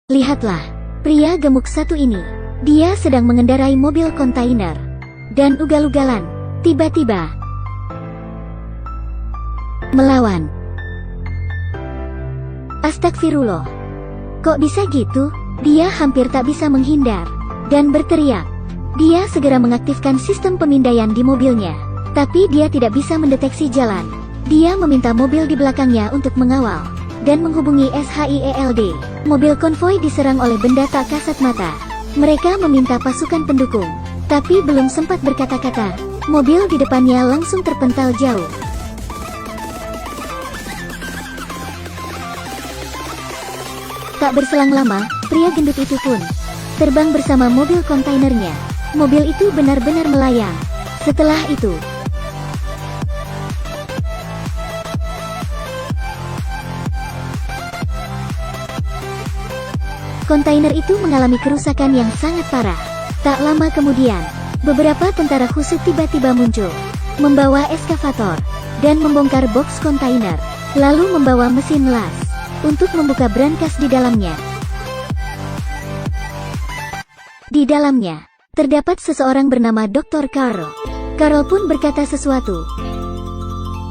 Lihatlah, pria gemuk satu ini. Dia sedang mengendarai mobil kontainer. Dan ugal-ugalan, tiba-tiba melawan. Astagfirullah. Kok bisa gitu? Dia hampir tak bisa menghindar. Dan berteriak. Dia segera mengaktifkan sistem pemindaian di mobilnya. Tapi dia tidak bisa mendeteksi jalan. Dia meminta mobil di belakangnya untuk mengawal. Dan menghubungi SHIELD. Mobil konvoi diserang oleh benda tak kasat mata. Mereka meminta pasukan pendukung. Tapi belum sempat berkata-kata, mobil di depannya langsung terpental jauh. Tak berselang lama, pria gendut itu pun terbang bersama mobil kontainernya. Mobil itu benar-benar melayang. Setelah itu, kontainer itu mengalami kerusakan yang sangat parah. Tak lama kemudian, beberapa tentara khusus tiba-tiba muncul, membawa eskavator, dan membongkar boks kontainer, lalu membawa mesin las, untuk membuka brankas di dalamnya. Di dalamnya, terdapat seseorang bernama Dr. Carl. Carl pun berkata sesuatu.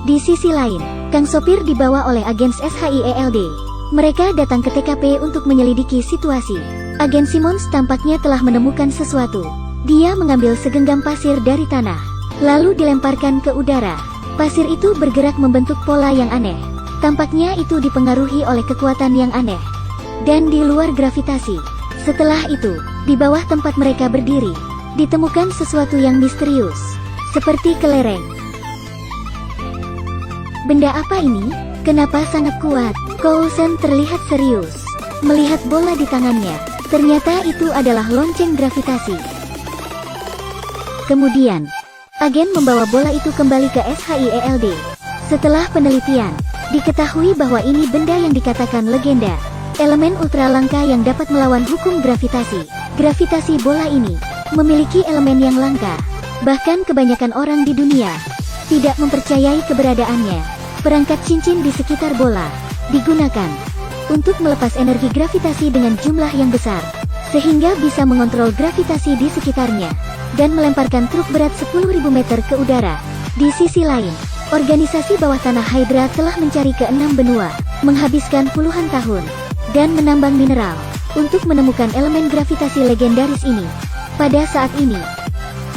Di sisi lain, Kang sopir dibawa oleh agen SHIELD. Mereka datang ke TKP untuk menyelidiki situasi. Agen Simmons tampaknya telah menemukan sesuatu. Dia mengambil segenggam pasir dari tanah, lalu dilemparkan ke udara. Pasir itu bergerak membentuk pola yang aneh. Tampaknya itu dipengaruhi oleh kekuatan yang aneh. Dan di luar gravitasi. Setelah itu, di bawah tempat mereka berdiri, ditemukan sesuatu yang misterius, seperti kelereng. Benda apa ini? Kenapa sangat kuat? Coulson terlihat serius, melihat bola di tangannya. Ternyata itu adalah lonceng gravitasi. Kemudian, agen membawa bola itu kembali ke SHIELD. Setelah penelitian, diketahui bahwa ini benda yang dikatakan legenda. Elemen ultra langka yang dapat melawan hukum gravitasi. Gravitasi bola ini memiliki elemen yang langka. Bahkan kebanyakan orang di dunia tidak mempercayai keberadaannya. Perangkat cincin di sekitar bola digunakan untuk melepas energi gravitasi dengan jumlah yang besar, sehingga bisa mengontrol gravitasi di sekitarnya, dan melemparkan truk berat 10.000 meter ke udara. Di sisi lain, organisasi bawah tanah Hydra telah mencari ke 6 benua, menghabiskan puluhan tahun, dan menambang mineral, untuk menemukan elemen gravitasi legendaris ini. Pada saat ini,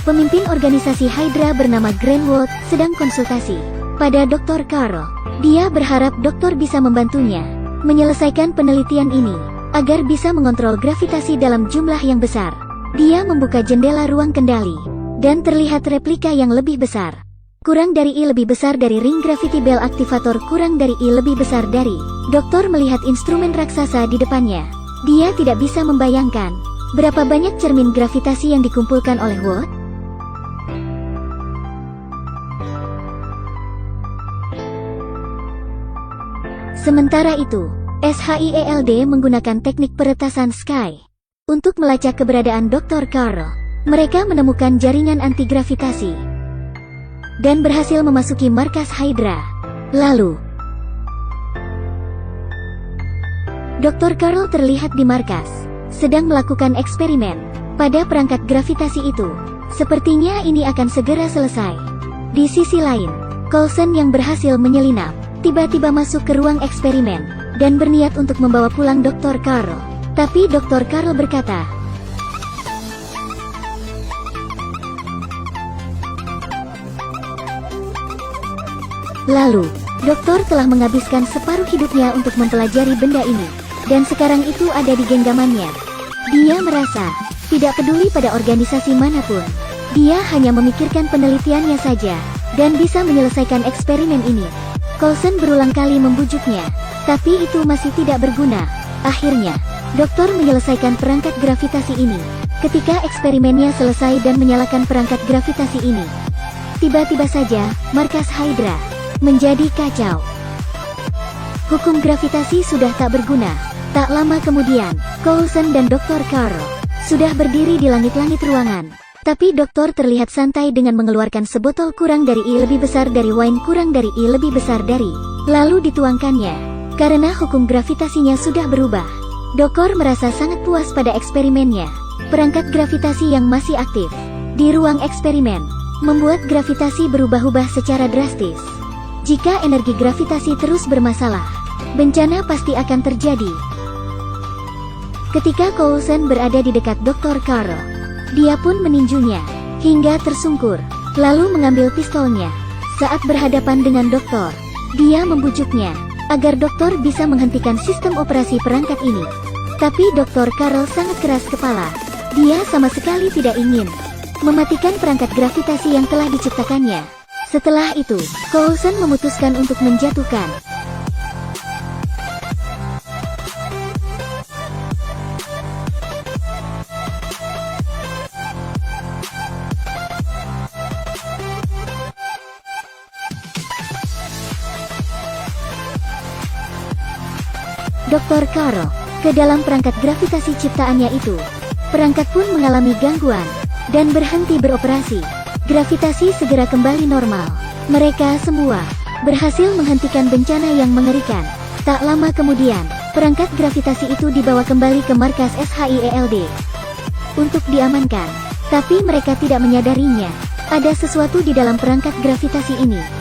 pemimpin organisasi Hydra bernama Greenwood sedang konsultasi pada Dr. Carl. Dia berharap dokter bisa membantunya menyelesaikan penelitian ini, agar bisa mengontrol gravitasi dalam jumlah yang besar. Dia membuka jendela ruang kendali, dan terlihat replika yang lebih besar. Kurang dari I lebih besar dari ring Gravity Bell aktivator, kurang dari I lebih besar dari. Dokter melihat instrumen raksasa di depannya. Dia tidak bisa membayangkan berapa banyak cermin gravitasi yang dikumpulkan oleh Watt. Sementara itu, SHIELD menggunakan teknik peretasan Sky untuk melacak keberadaan Dr. Carl. Mereka menemukan jaringan anti-gravitasi dan berhasil memasuki markas Hydra. Lalu, Dr. Carl terlihat di markas, sedang melakukan eksperimen pada perangkat gravitasi itu. Sepertinya ini akan segera selesai. Di sisi lain, Coulson yang berhasil menyelinap tiba-tiba masuk ke ruang eksperimen, dan berniat untuk membawa pulang Dr. Carl. Tapi Dr. Carl berkata, lalu, dokter telah menghabiskan separuh hidupnya untuk mempelajari benda ini, dan sekarang itu ada di genggamannya. Dia merasa tidak peduli pada organisasi manapun. Dia hanya memikirkan penelitiannya saja, dan bisa menyelesaikan eksperimen ini. Coulson berulang kali membujuknya, tapi itu masih tidak berguna. Akhirnya, dokter menyelesaikan perangkat gravitasi ini. Ketika eksperimennya selesai dan menyalakan perangkat gravitasi ini, tiba-tiba saja, markas Hydra menjadi kacau. Hukum gravitasi sudah tak berguna. Tak lama kemudian, Coulson dan Dr. Carl sudah berdiri di langit-langit ruangan. Tapi dokter terlihat santai dengan mengeluarkan sebotol kurang dari I lebih besar dari wine kurang dari I lebih besar dari, lalu dituangkannya. Karena hukum gravitasinya sudah berubah, Dokor merasa sangat puas pada eksperimennya. Perangkat gravitasi yang masih aktif di ruang eksperimen membuat gravitasi berubah-ubah secara drastis. Jika energi gravitasi terus bermasalah, bencana pasti akan terjadi. Ketika Coulson berada di dekat Dr. Carl, dia pun meninjunya hingga tersungkur, lalu mengambil pistolnya. Saat berhadapan dengan doktor, dia membujuknya agar doktor bisa menghentikan sistem operasi perangkat ini. Tapi Dr. Carl sangat keras kepala. Dia sama sekali tidak ingin mematikan perangkat gravitasi yang telah diciptakannya. Setelah itu, Coulson memutuskan untuk menjatuhkan Dr. Carl ke dalam perangkat gravitasi ciptaannya itu. Perangkat pun mengalami gangguan dan berhenti beroperasi. Gravitasi segera kembali normal. Mereka semua berhasil menghentikan bencana yang mengerikan. Tak lama kemudian, perangkat gravitasi itu dibawa kembali ke markas SHIELD untuk diamankan. Tapi mereka tidak menyadarinya. Ada sesuatu di dalam perangkat gravitasi ini.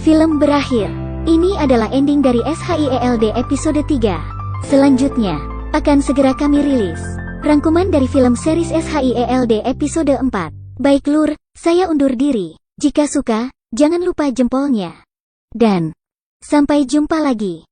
Film berakhir. Ini adalah ending dari SHIELD episode 3. Selanjutnya akan segera kami rilis rangkuman dari film series SHIELD episode 4. Baik lur, saya undur diri. Jika suka, jangan lupa jempolnya. Dan sampai jumpa lagi.